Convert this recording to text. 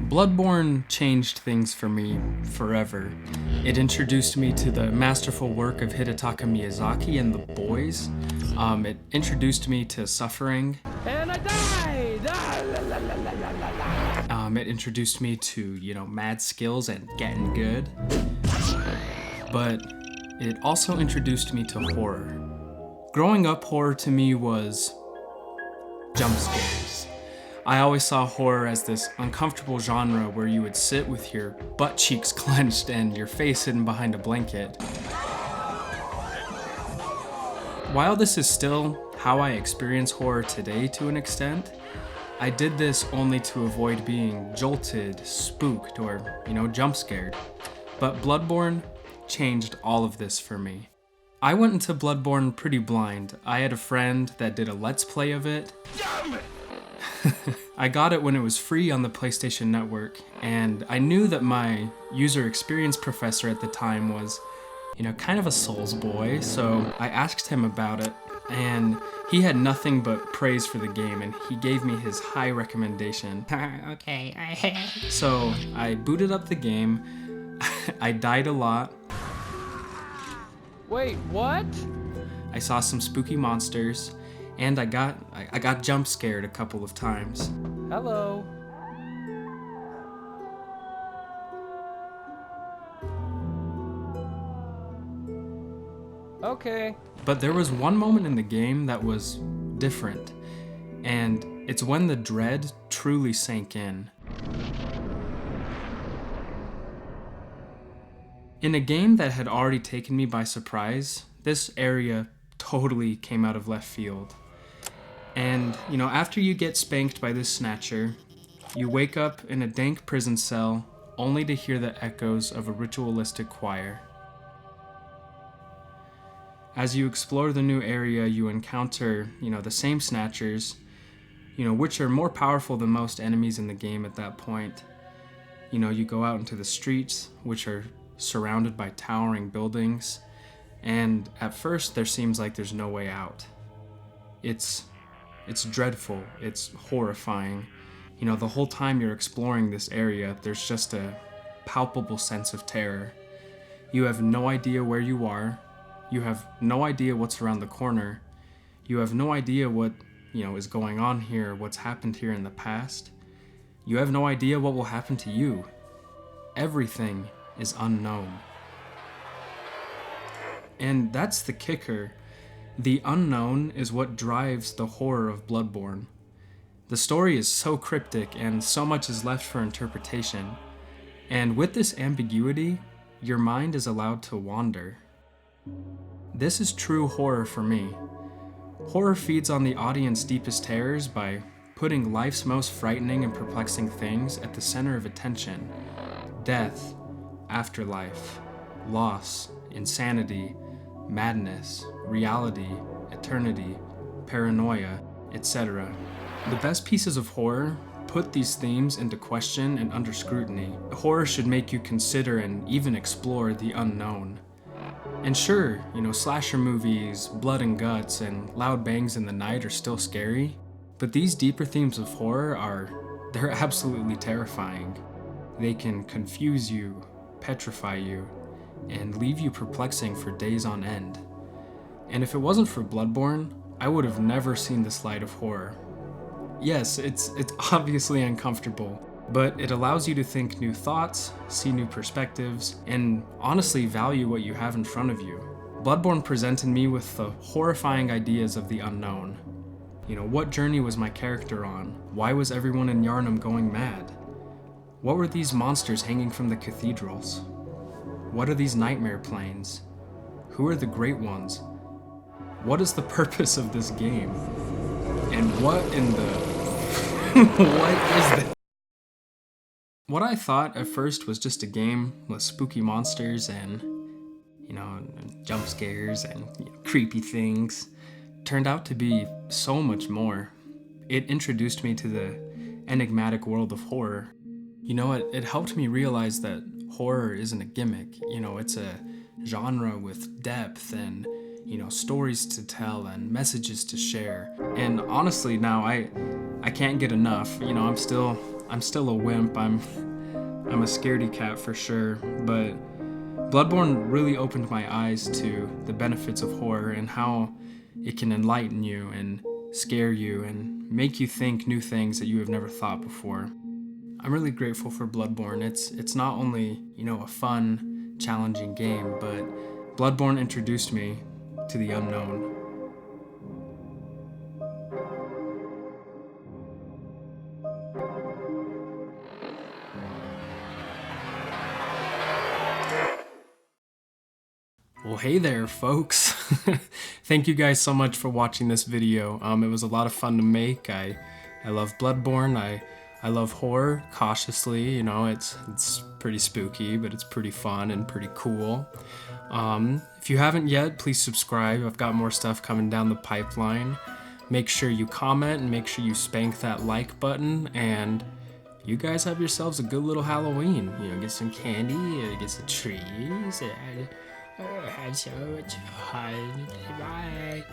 Bloodborne changed things for me forever. It introduced me to the masterful work of Hidetaka Miyazaki and the boys. It introduced me to suffering. And I died! It introduced me to, mad skills and getting good. But it also introduced me to horror. Growing up, horror to me was jump scares. I always saw horror as this uncomfortable genre where you would sit with your butt cheeks clenched and your face hidden behind a blanket. While this is still how I experience horror today to an extent, I did this only to avoid being jolted, spooked, or, jump scared. But Bloodborne changed all of this for me. I went into Bloodborne pretty blind. I had a friend that did a let's play of it. I got it when it was free on the PlayStation Network, and I knew that my user experience professor at the time was, kind of a Souls boy, so I asked him about it, and he had nothing but praise for the game, and he gave me his high recommendation. Okay. So I booted up the game. I died a lot. Wait, what? I saw some spooky monsters, and I got jump scared a couple of times. Hello. Okay. But there was one moment in the game that was different, and it's when the dread truly sank in. In a game that had already taken me by surprise, this area totally came out of left field. And, after you get spanked by this snatcher, you wake up in a dank prison cell only to hear the echoes of a ritualistic choir. As you explore the new area, you encounter, the same snatchers, which are more powerful than most enemies in the game at that point. You go out into the streets, which are surrounded by towering buildings, and at first there seems like there's no way out. It's dreadful, it's horrifying. The whole time you're exploring this area, there's just a palpable sense of terror. You have no idea where you are. You have no idea what's around the corner. You have no idea what, is going on here, what's happened here in the past. You have no idea what will happen to you. Everything is unknown. And that's the kicker. The unknown is what drives the horror of Bloodborne. The story is so cryptic and so much is left for interpretation. And with this ambiguity, your mind is allowed to wander. This is true horror for me. Horror feeds on the audience's deepest terrors by putting life's most frightening and perplexing things at the center of attention. Death, afterlife, loss, insanity, madness, reality, eternity, paranoia, etc. The best pieces of horror put these themes into question and under scrutiny. Horror should make you consider and even explore the unknown. And sure, slasher movies, blood and guts, and loud bangs in the night are still scary, but these deeper themes of horror they're absolutely terrifying. They can confuse you, petrify you, and leave you perplexing for days on end. And if it wasn't for Bloodborne, I would have never seen this light of horror. Yes, it's obviously uncomfortable, but it allows you to think new thoughts, see new perspectives, and honestly value what you have in front of you. Bloodborne presented me with the horrifying ideas of the unknown. What journey was my character on? Why was everyone in Yhar'gul going mad? What were these monsters hanging from the cathedrals? What are these nightmare planes? Who are the Great Ones? What is the purpose of this game? And what in the... what is that? What I thought at first was just a game with spooky monsters and, jump scares and creepy things turned out to be so much more. It introduced me to the enigmatic world of horror. It helped me realize that horror isn't a gimmick. It's a genre with depth and, stories to tell and messages to share. And honestly, now I can't get enough. I'm still I'm still a wimp. I'm a scaredy cat for sure, but Bloodborne really opened my eyes to the benefits of horror and how it can enlighten you and scare you and make you think new things that you have never thought before. I'm really grateful for Bloodborne. It's not only, a fun, challenging game, but Bloodborne introduced me to the unknown. Well, hey there, folks. Thank you guys so much for watching this video. It was a lot of fun to make. I love Bloodborne. I love horror cautiously. It's pretty spooky, but it's pretty fun and pretty cool. If you haven't yet, please subscribe. I've got more stuff coming down the pipeline. Make sure you comment and make sure you spank that like button, and you guys have yourselves a good little Halloween. Get some candy, get some trees, and have so much fun. Bye.